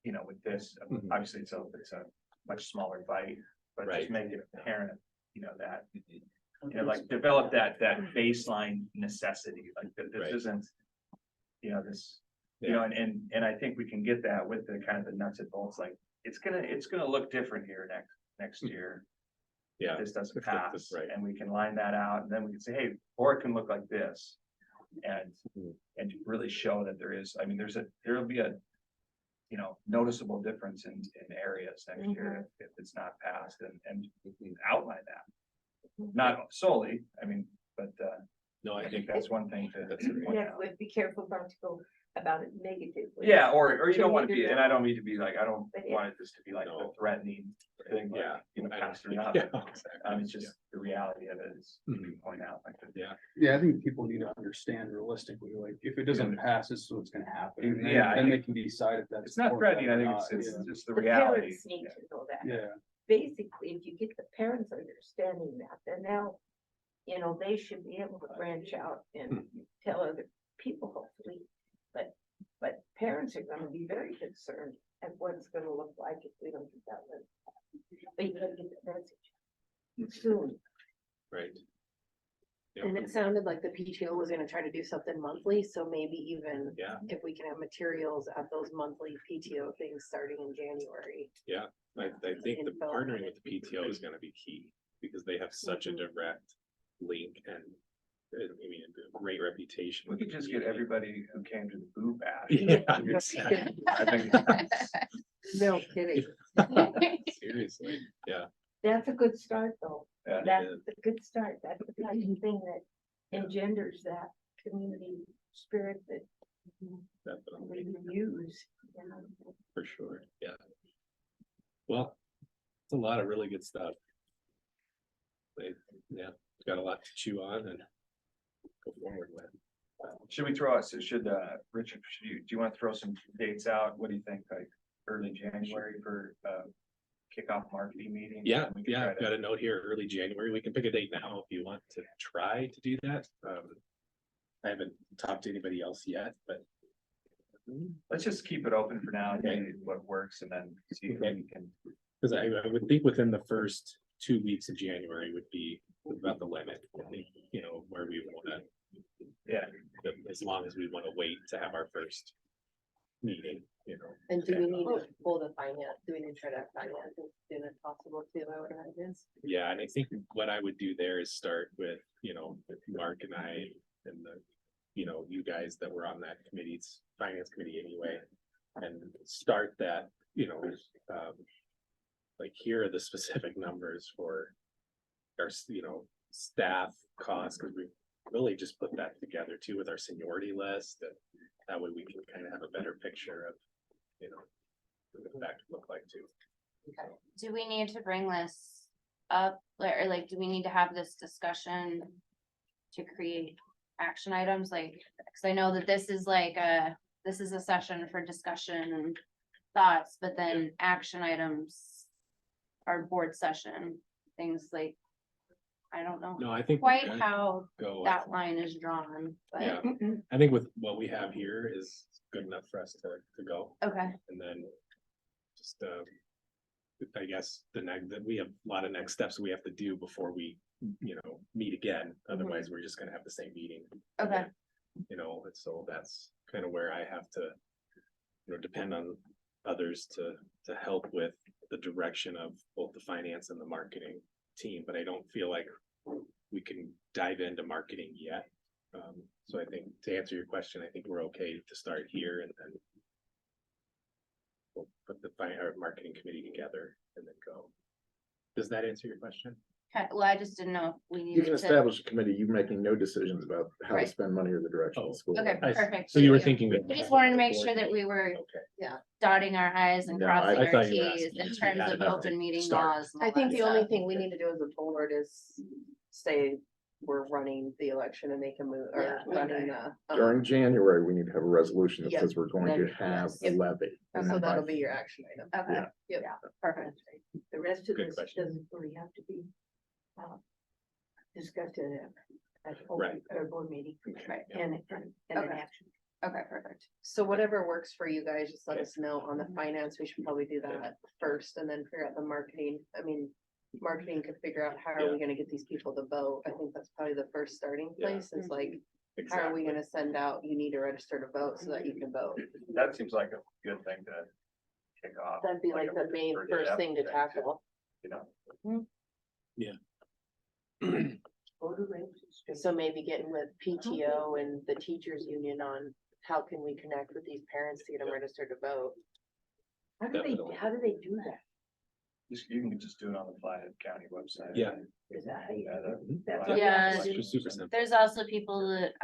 you know, with this, Mhm. obviously it's a much smaller bite, but Right. just make it apparent, you know, that, you know, like develop that baseline necessity, like that this Right. isn't, you know, this, you know, and I think we can get that with the kind of the nuts and bolts, like, it's gonna look different here next year. if Yeah, This doesn't if that's pass, right. and we can line that out, and then we can say, hey, or it can look like this. And, Mhm. and really show that there is, I mean, there'll be a, you know, noticeable difference in areas next year if it's not passed, and outline that. Not solely, I mean, but, No, I think that's one thing to That's right. point Yeah, out. but be careful not to go about it negatively. Yeah, or you don't want to Can you be, do and I don't mean to be like, I don't But yeah. want this to be like a No. threatening thing, like, Yeah. you know, I don't- pass it up. Yeah, exactly. It's just the reality of it is, you Mhm. point out, like, Yeah, Yeah, I think people need to understand realistically, like, if it doesn't pass, this is what's gonna happen. And then- Yeah, I Then they think- can decide if that's. it's not important threatening, I or think not, it's just the The reality. parents need to know that. Yeah, Basically, if you get the parents understanding that, then now, you know, they should be able to branch out and tell other people hopefully. But parents are gonna be very concerned at what it's gonna look like if we don't get that one. But you gotta get the message soon. right. And Yeah, it sounded like the PTO was gonna try to do something monthly, so maybe even yeah, if we can have materials at those monthly PTO things starting in January. I think the Info. partnering with the PTO is gonna be key, because they have such a Mhm. direct link and, I mean, a great reputation. We with the could just get community. everybody who came to the Boo Bash. Yeah, exactly. I think that's- No kidding. Seriously, yeah. That's a good start, though. Yeah. That's a good start. That's the kind of thing that engenders that community spirit that Definitely, we use. you know. for sure, yeah. Well, it's a lot of really good stuff. Yeah, got a lot to chew on and go forward with. Should we throw out, so Richard, do you want to throw some dates out? What do you think, like early January for kickoff marketing meeting? Yeah, We can yeah, try I've to- got a note here, early January. We can pick a date now if you want to try to do that. I haven't talked to anybody else yet, but. Let's just keep it open for now and Okay. see what works and then see if Okay. we can. Cause I would think within the first 2 weeks of January would be about the limit, I think, you know, where we wanna. Yeah. As long as we wanna wait to have our first meeting, you know. And do we need to pull the finance, do we need to try to have finance as soon as possible too, I would imagine? Yeah, and I think what I would do there is start with, you know, with Mark and I and the, you know, you guys that were on that committee's finance committee anyway. And start that, you know, like here are the specific numbers for our, staff costs, because we really just put that together too with our seniority list, and that way we can kind of have a better picture of, what that could look like too. Do we need to bring this up, or like, do we need to have this discussion to create action items, like, because I know that this is like this is a session for discussion and thoughts, but then action items are board session, things like, I don't know No, I think. quite we're how gonna go, that line is drawn, Yeah, but, I think with what we have here is good enough for us to go, okay, and then just, I guess that we have a lot of next steps we have to do before we, meet again. Otherwise, we're just gonna have the same meeting. okay, And so that's kind of where I have to, depend on others to help with the direction of both the finance and the marketing team, but I don't feel like we can dive into marketing yet. So I think to answer your question, I think we're okay to start here and then we'll put the marketing committee together and then go. Does that answer your question? okay, well, I just didn't know if we You needed can to. establish a committee, you making no decisions about how to Right. spend money or the direction of the school. Okay, perfect. So you were thank thinking that. I just wanted to make sure that we were Okay. dotting our i's and No, crossing I our thought you were t's asking in if we terms had of enough open to meeting start. laws. and I all think that the only stuff. thing we need to do as a board is say we're running the election and make a move, or Yeah, running During January, we need to have a resolution that Yep. says we're going to have a Yes. levy. And so then by- that'll be your action item. Okay, Yeah. Yep. perfect. The rest of Good this question. doesn't really have to be discussed at Right. our board meeting. Right. And an Okay. action. Okay, perfect. So whatever works for you guys, just let us know on the finance. We should probably do that first and then figure out the marketing. I mean, marketing could figure out how are we gonna get these people to vote? I think that's probably the first starting Yeah. place is like, how are Exactly. we gonna send out, you need to register to vote so that you can vote? That seems like a good thing to kick off. That'd be like the main first first step thing to thing, tackle. You know, Voter registration. So maybe getting with PTO and the teachers union on how can we connect with these parents to get them registered to vote? How do they do that? you can just do it on the Flathead County website. Yeah. Is that how you? Yeah, That's that- what you Yeah. have to do? It's super simple. There's also people that,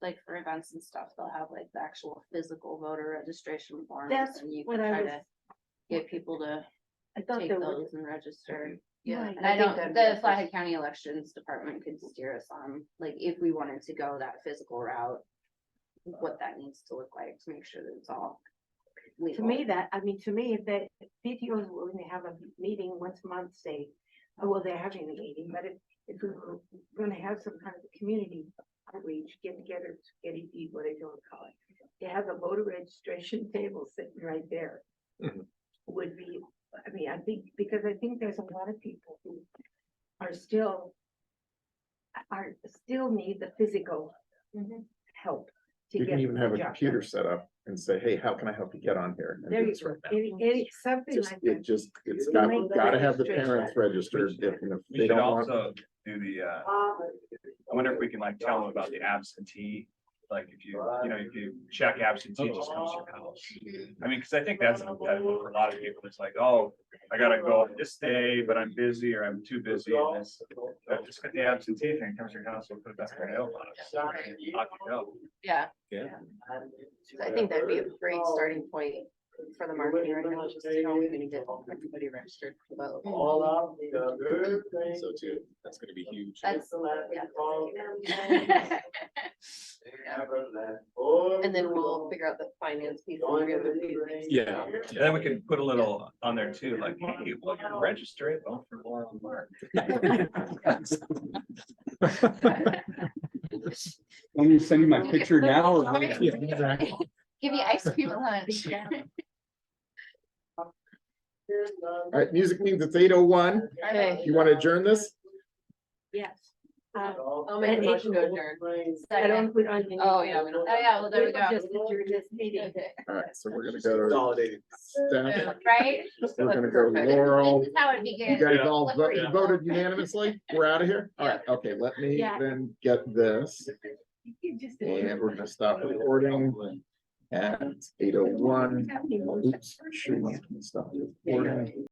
like for events and stuff, they'll have like the actual physical voter registration forms. That's And you what can I try was- to get people to I thought take there was. those and register. Yeah, Right. And I think don't, that'd be our the first- Flathead County Elections Department could steer us on, like, if we wanted to go that physical route, what that needs to look like to make sure that it's all To legal. me, to me, if that PTO is willing to have a meeting once a month, say, oh, well, they're having a meeting, but if we were gonna have some kind of community outreach, get together, get what I don't call it, to have a voter registration table sitting right there Mhm. would be, I mean, I think, because I think there's a lot of people who are still need the physical help to You get can even have the a job computer done. set up and say, hey, how can I help you get on here? And There do you this go. right now. Something Just, like it that. just, it's You got, make the gotta have the registration. parents registered if We they should don't want. also do the, I wonder if we can like tell them about the absentee, like if if you check absentee, it just comes to your house. I mean, cause I think that's an impediment for a lot of people. It's like, oh, I gotta go this day, but I'm busy or I'm too busy and this. But just get the absentee thing, comes to your house, we'll put it back in your mailbox. Off you go. Yeah, Yeah. I think that'd be a great starting point for the marketing right now, just how we're gonna get everybody registered to vote. So too, that's gonna be huge. that's, And then we'll figure out the finance piece. and figure out the fees. Yeah. And then we can put a little on there too, like, hey, well, you register it, vote for Laura and Mark. Want me to send you my picture now or? Yeah, exactly. Give me ice cream at lunch. All right, music means it's 8:01. Okay. You want to adjourn this? Yes. I'll make a motion to adjourn. I don't put on. any- Oh, yeah, we don't- Oh, yeah, well, there we go. Just adjourn this meeting. Okay. All right, so we're gonna go to staff. Right? We're gonna go Laurel. This is how it You begins. guys all Slippery. voted unanimously? We're out of here? All right, okay, let me Yeah. then get this. You just- And we're gonna stop recording at 8:01. Oops, shoot, stop recording.